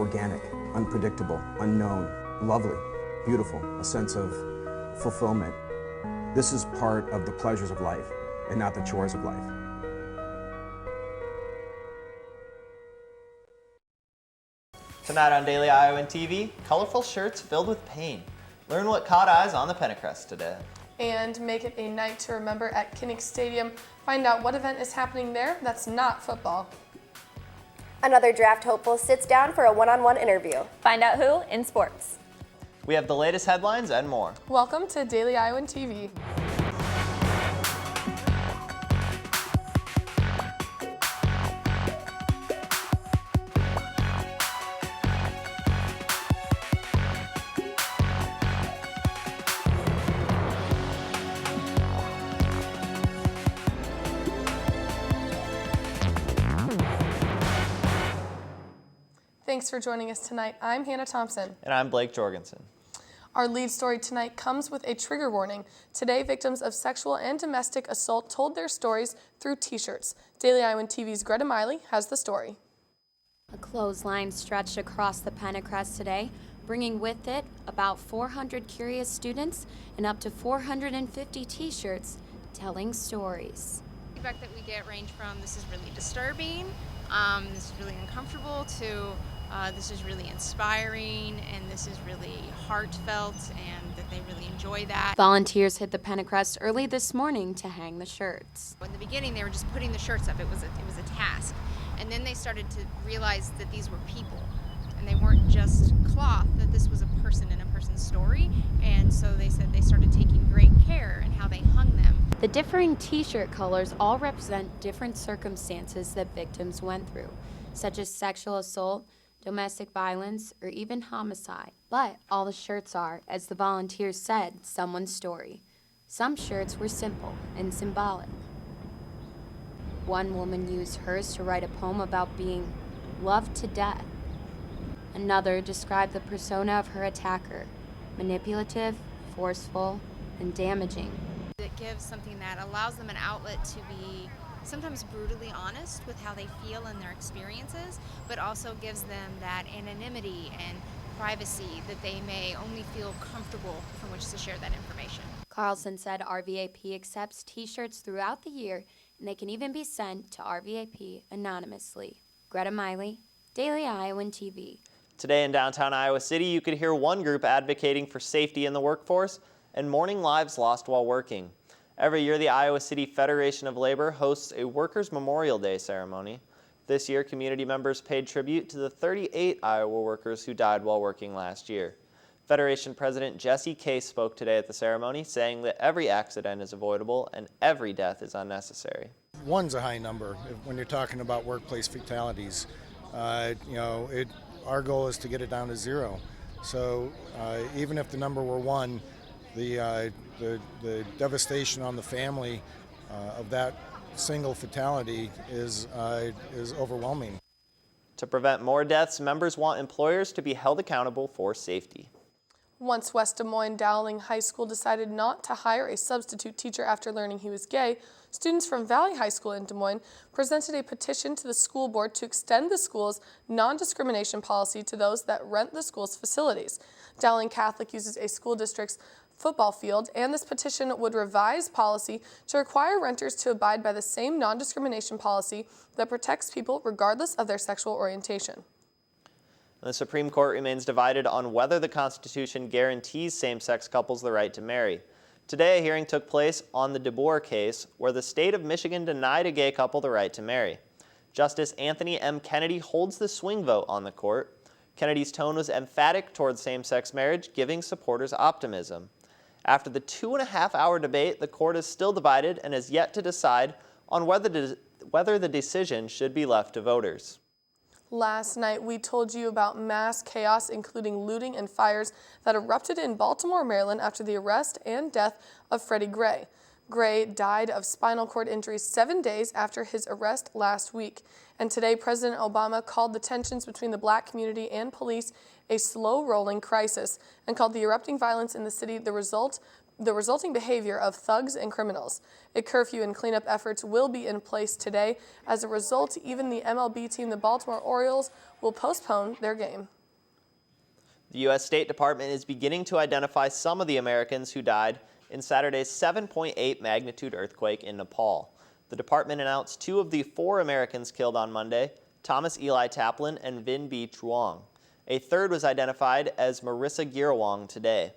organic, unpredictable, unknown, lovely, beautiful, a sense of fulfillment. This is part of the pleasures of life and not the chores of life. Tonight on Daily Iowan TV, colorful shirts filled with pain. Learn what caught eyes on the Pentecost today. And make it a night to remember at Kinnick Stadium. Find out what event is happening there that's not football. Another draft hopeful sits down for a one-on-one interview. Find out who in sports. We have the latest headlines and more. Welcome to Daily Iowan TV. Thanks for joining us tonight. I'm Hannah Thompson. And I'm Blake Jorgensen. Our lead story tonight comes with a trigger warning. Today, victims of sexual and domestic assault told their stories through t-shirts. Daily Iowan TV's Greta Miley has the story. A clothesline stretched across the Pentecost today, bringing with it about 400 curious students and up to 450 t-shirts telling stories. The feedback that we get range from this is really disturbing, this is really uncomfortable, to this is really inspiring, and this is really heartfelt, and that they really enjoy that. Volunteers hit the Pentecost early this morning to hang the shirts. In the beginning, they were just putting the shirts up. It was a task, and then they started to realize that these were people, and they weren't just cloth. That this was a person and a person's story, and so they said they started taking great care in how they hung them. The differing t-shirt colors all represent different circumstances that victims went through, such as sexual assault, domestic violence, or even homicide. But all the shirts are, as the volunteers said, someone's story. Some shirts were simple and symbolic. One woman used hers to write a poem about being loved to death. Another described the persona of her attacker, manipulative, forceful, and damaging. It gives something that allows them an outlet to be sometimes brutally honest with how they feel and their experiences, but also gives them that anonymity and privacy that they may only feel comfortable from which to share that information. Carlson said RVAP accepts t-shirts throughout the year, and they can even be sent to RVAP anonymously. Greta Miley, Daily Iowan TV. Today in downtown Iowa City, you could hear one group advocating for safety in the workforce and mourning lives lost while working. Every year, the Iowa City Federation of Labor hosts a Workers' Memorial Day ceremony. This year, community members paid tribute to the 38 Iowa workers who died while working last year. Federation President Jesse Case spoke today at the ceremony, saying that every accident is avoidable and every death is unnecessary. One's a high number when you're talking about workplace fatalities. Our goal is to get it down to zero. So even if the number were one, the devastation on the family of that single fatality is overwhelming. To prevent more deaths, members want employers to be held accountable for safety. Once West Des Moines Dowling High School decided not to hire a substitute teacher after learning he was gay, students from Valley High School in Des Moines presented a petition to the school board to extend the school's non-discrimination policy to those that rent the school's facilities. Dowling Catholic uses a school district's football field, and this petition would revise policy to require renters to abide by the same non-discrimination policy that protects people regardless of their sexual orientation. The Supreme Court remains divided on whether the Constitution guarantees same-sex couples the right to marry. Today, a hearing took place on the DeBoer case, where the state of Michigan denied a gay couple the right to marry. Justice Anthony M. Kennedy holds the swing vote on the court. Kennedy's tone was emphatic towards same-sex marriage, giving supporters optimism. After the 2.5-hour debate, the court is still divided and has yet to decide on whether the decision should be left to voters. Last night, we told you about mass chaos, including looting and fires that erupted in Baltimore, Maryland after the arrest and death of Freddie Gray. Gray died of spinal cord injuries 7 days after his arrest last week. And today, President Obama called the tensions between the black community and police a slow-rolling crisis and called the erupting violence in the city the result the resulting behavior of thugs and criminals. A curfew and cleanup efforts will be in place today. As a result, even the MLB team, the Baltimore Orioles, will postpone their game. The U.S. State Department is beginning to identify some of the Americans who died in Saturday's 7.8 magnitude earthquake in Nepal. The department announced 2 of the 4 Americans killed on Monday, Thomas Eli Taplin and Vin B. Truong. A third was identified as Marissa Girawang today.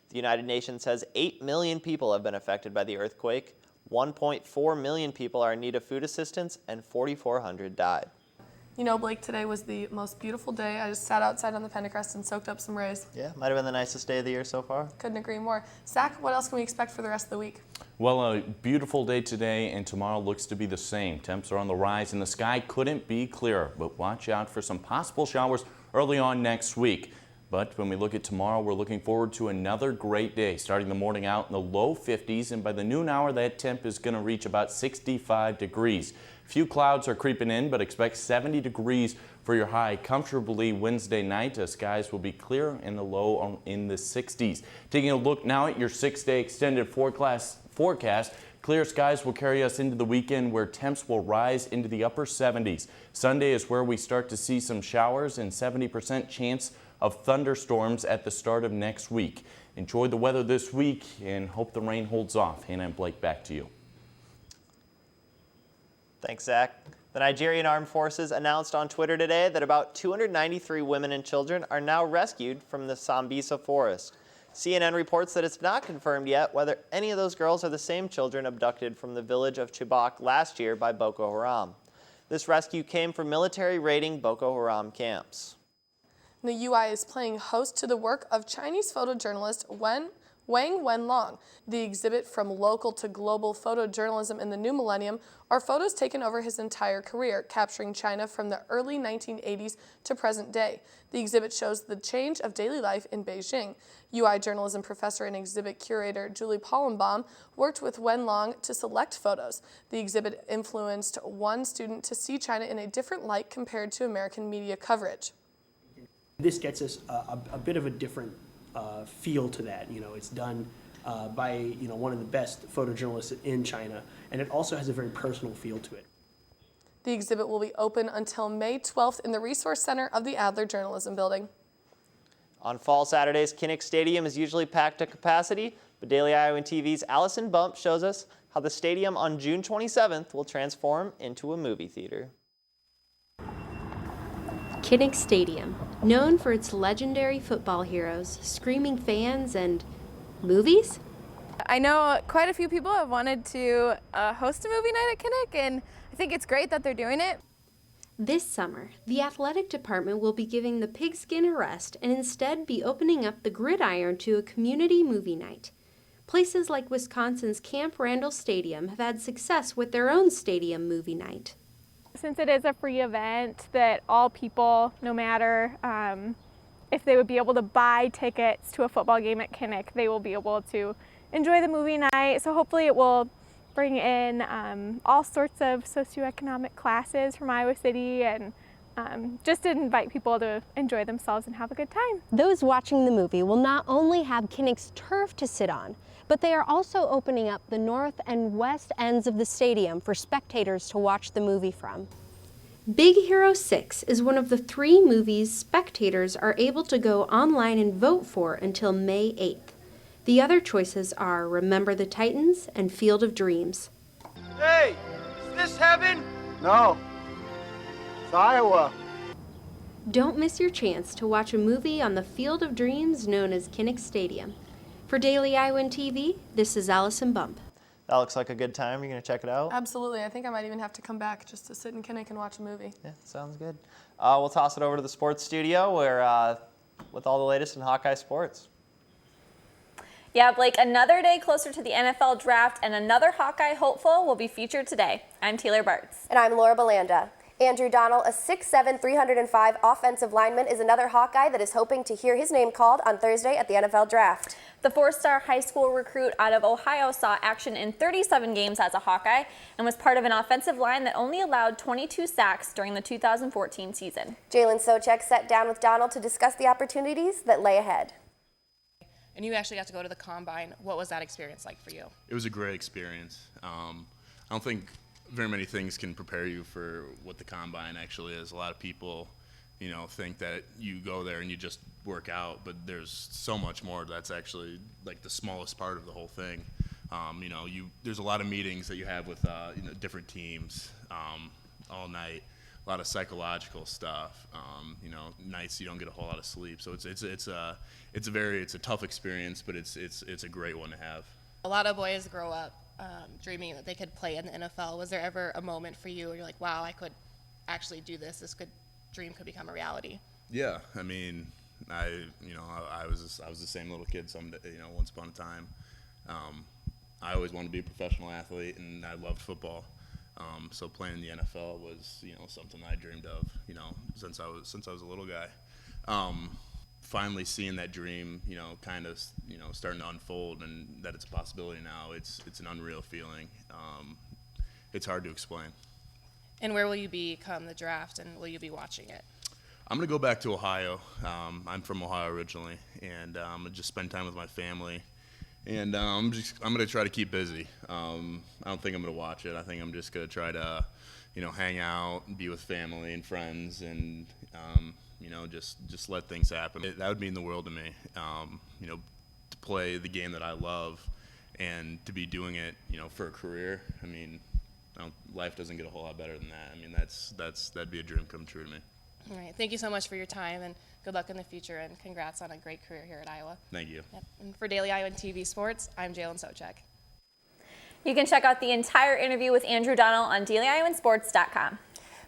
The United Nations says 8 million people have been affected by the earthquake, 1.4 million people are in need of food assistance, and 4,400 died. You know, Blake, today was the most beautiful day. I just sat outside on the Pentecrest and soaked up some rays. Yeah, might have been the nicest day of the year so far. Couldn't agree more. Zach, what else can we expect for the rest of the week? Well, a beautiful day today, and tomorrow looks to be the same. Temps are on the rise, and the sky couldn't be clearer. But watch out for some possible showers early on next week. But when we look at tomorrow, we're looking forward to another great day, starting the morning out in the low 50s, and by the noon hour, that temp is going to reach about 65 degrees. Few clouds are creeping in, but expect 70 degrees for your high comfortably Wednesday night. Skies will be clear in the low in the 60s. Taking a look now at your 6-day extended forecast, clear skies will carry us into the weekend where temps will rise into the upper 70s. Sunday is where we start to see some showers and 70% chance of thunderstorms at the start of next week. Enjoy the weather this week and hope the rain holds off. Hannah and Blake, back to you. Thanks, Zach. The Nigerian Armed Forces announced on Twitter today that about 293 women and children are now rescued from the Sambisa forest. CNN reports that it's not confirmed yet whether any of those girls are the same children abducted from the village of Chibok last year by Boko Haram. This rescue came from military raiding Boko Haram camps. The UI is playing host to the work of Chinese photojournalist Wang Wenlong. The exhibit From Local to Global Photojournalism in the New Millennium are photos taken over his entire career, capturing China from the early 1980s to present day. The exhibit shows the change of daily life in Beijing. UI journalism professor and exhibit curator Julie Pollenbaum worked with Wenlong to select photos. The exhibit influenced one student to see China in a different light compared to American media coverage. This gets us a bit of a different feel to that. You know, it's done by one of the best photojournalists in China, and it also has a very personal feel to it. The exhibit will be open until May 12th in the Resource Center of the Adler Journalism Building. On fall Saturdays, Kinnick Stadium is usually packed to capacity, but Daily Iowan TV's Allison Bump shows us how the stadium on June 27th will transform into a movie theater. Kinnick Stadium, known for its legendary football heroes, screaming fans, and movies? I know quite a few people have wanted to host a movie night at Kinnick, and I think it's great that they're doing it. This summer, the athletic department will be giving the pigskin a rest and instead be opening up the gridiron to a community movie night. Places like Wisconsin's Camp Randall Stadium have had success with their own stadium movie night. Since it is a free event that all people, no matter if they would be able to buy tickets to a football game at Kinnick, they will be able to enjoy the movie night. So hopefully it will bring in all sorts of socioeconomic classes from Iowa City and just to invite people to enjoy themselves and have a good time. Those watching the movie will not only have Kinnick's turf to sit on, but they are also opening up the north and west ends of the stadium for spectators to watch the movie from. Big Hero 6 is one of the 3 movies spectators are able to go online and vote for until May 8th. The other choices are Remember the Titans and Field of Dreams. Hey, is this heaven? No, it's Iowa. Don't miss your chance to watch a movie on the Field of Dreams known as Kinnick Stadium. For Daily Iowan TV, this is Allison Bump. That looks like a good time. You're going to check it out? Absolutely. I think I might even have to come back just to sit in Kinnick and watch a movie. Yeah, sounds good. We'll toss it over to the sports studio where with all the latest in Hawkeye sports. Yeah, Blake, another day closer to the NFL draft and another Hawkeye hopeful will be featured today. I'm Taylor Bartz. And I'm Laura Belanda. Andrew Donnell, a 6'7", 305 offensive lineman, is another Hawkeye that is hoping to hear his name called on Thursday at the NFL Draft. The 4-star high school recruit out of Ohio saw action in 37 games as a Hawkeye and was part of an offensive line that only allowed 22 sacks during the 2014 season. Jalen Socek sat down with Donnell to discuss the opportunities that lay ahead. and you actually got to go to the combine. What was that experience like for you? It was a great experience. I don't think very many things can prepare you for what the combine actually is. A lot of people, you know, think that you go there and you just work out, but there's so much more. That's actually like the smallest part of the whole thing. You know, there's a lot of meetings that you have with you know, different teams all night. A lot of psychological stuff. You know, nights you don't get a whole lot of sleep. So it's a tough experience, but it's a great one to have. A lot of boys grow up dreaming that they could play in the NFL. Was there ever a moment for you where you're like, wow, I could actually do this? Dream could become a reality? Yeah, I mean, I was the same little kid someday, you know, once upon a time. I always wanted to be a professional athlete, and I loved football. So playing in the NFL was, you know, something I dreamed of, you know, since I was a little guy. Finally seeing that dream, you know, kind of, you know, starting to unfold, and that it's a possibility now. It's an unreal feeling. It's hard to explain. And where will you be come the draft, and will you be watching it? I'm gonna go back to Ohio. I'm from Ohio originally, and I'm gonna just spend time with my family. And I'm gonna try to keep busy. I don't think I'm gonna watch it. I think I'm just gonna try to, you know, hang out and be with family and friends, and you know, just let things happen. That would mean the world to me. You know, to play the game that I love, and to be doing it, you know, for a career. I mean, life doesn't get a whole lot better than that. I mean, that'd be a dream come true to me. All right. Thank you so much for your time, and good luck in the future, and congrats on a great career here at Iowa. Thank you. Yep. And for Daily Iowan TV Sports, I'm Jalen Socek. You can check out the entire interview with Andrew Donnell on DailyIowanSports.com.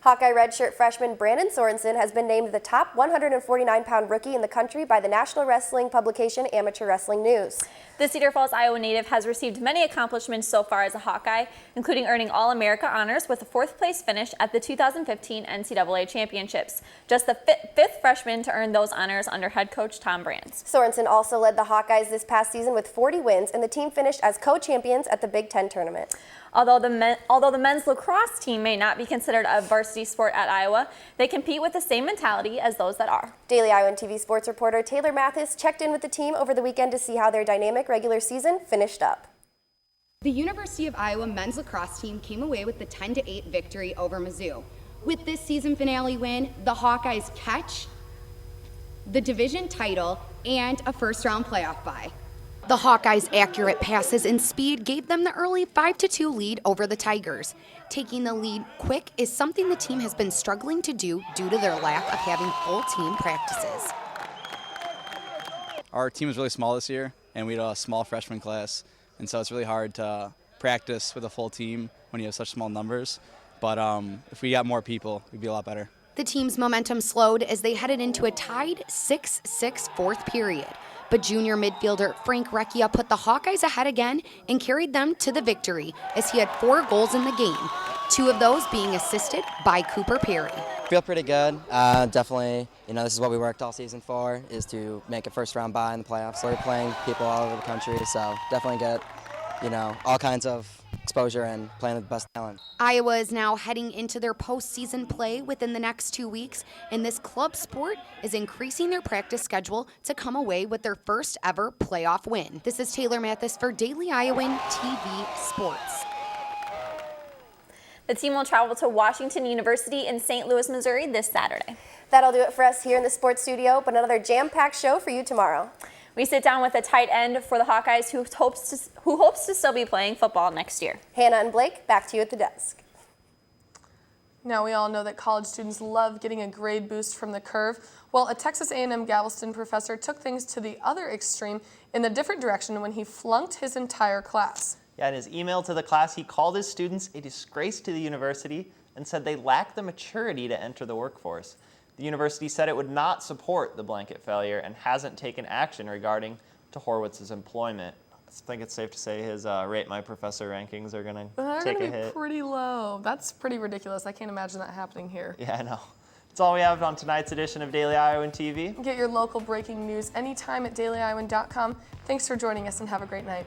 Hawkeye redshirt freshman Brandon Sorensen has been named the top 149-pound rookie in the country by the national wrestling publication Amateur Wrestling News. The Cedar Falls, Iowa native has received many accomplishments so far as a Hawkeye, including earning All-America honors with a 4th-place finish at the 2015 NCAA Championships. Just the fifth freshman to earn those honors under head coach Tom Brands. Sorensen also led the Hawkeyes this past season with 40 wins, and the team finished as co-champions at the Big Ten tournament. Although the men's lacrosse team may not be considered a varsity sport at Iowa, they compete with the same mentality as those that are. Daily Iowan TV sports reporter Taylor Mathis checked in with the team over the weekend to see how their dynamic regular season finished up. The University of Iowa men's lacrosse team came away with the 10-8 victory over Mizzou. With this season finale win, the Hawkeyes catch the division title and a first-round playoff bye. The Hawkeyes' accurate passes and speed gave them the early 5-2 lead over the Tigers. Taking the lead quick is something the team has been struggling to do due to their lack of having full team practices. Our team is really small this year, and we had a small freshman class, and so it's really hard to practice with a full team when you have such small numbers. But if we got more people, we'd be a lot better. The team's momentum slowed as they headed into a tied 6-6 fourth period. But junior midfielder Frank Recchia put the Hawkeyes ahead again and carried them to the victory as he had 4 goals in the game, 2 of those being assisted by Cooper Perry. Feel pretty good. Definitely, you know, this is what we worked all season for, is to make a first-round bye in the playoffs. So we're playing people all over the country, so definitely get, you know, all kinds of exposure and playing with the best talent. Iowa is now heading into their postseason play within the next 2 weeks, and this club sport is increasing their practice schedule to come away with their first ever playoff win. This is Taylor Mathis for Daily Iowan TV Sports. The team will travel to Washington University in St. Louis, Missouri this Saturday. That'll do it for us here in the sports studio, but another jam-packed show for you tomorrow. We sit down with a tight end for the Hawkeyes who hopes to still be playing football next year. Hannah and Blake, back to you at the desk. Now we all know that college students love getting a grade boost from the curve. Well, a Texas A&M Galveston professor took things to the other extreme in a different direction when he flunked his entire class. Yeah, in his email to the class, he called his students a disgrace to the university and said they lack the maturity to enter the workforce. The university said it would not support the blanket failure and hasn't taken action regarding to Horowitz's employment. I think it's safe to say his Rate My Professor rankings are going to take a hit. They're going to be pretty low. That's pretty ridiculous. I can't imagine that happening here. Yeah, I know. That's all we have on tonight's edition of Daily Iowan TV. Get your local breaking news anytime at DailyIowan.com. Thanks for joining us and have a great night.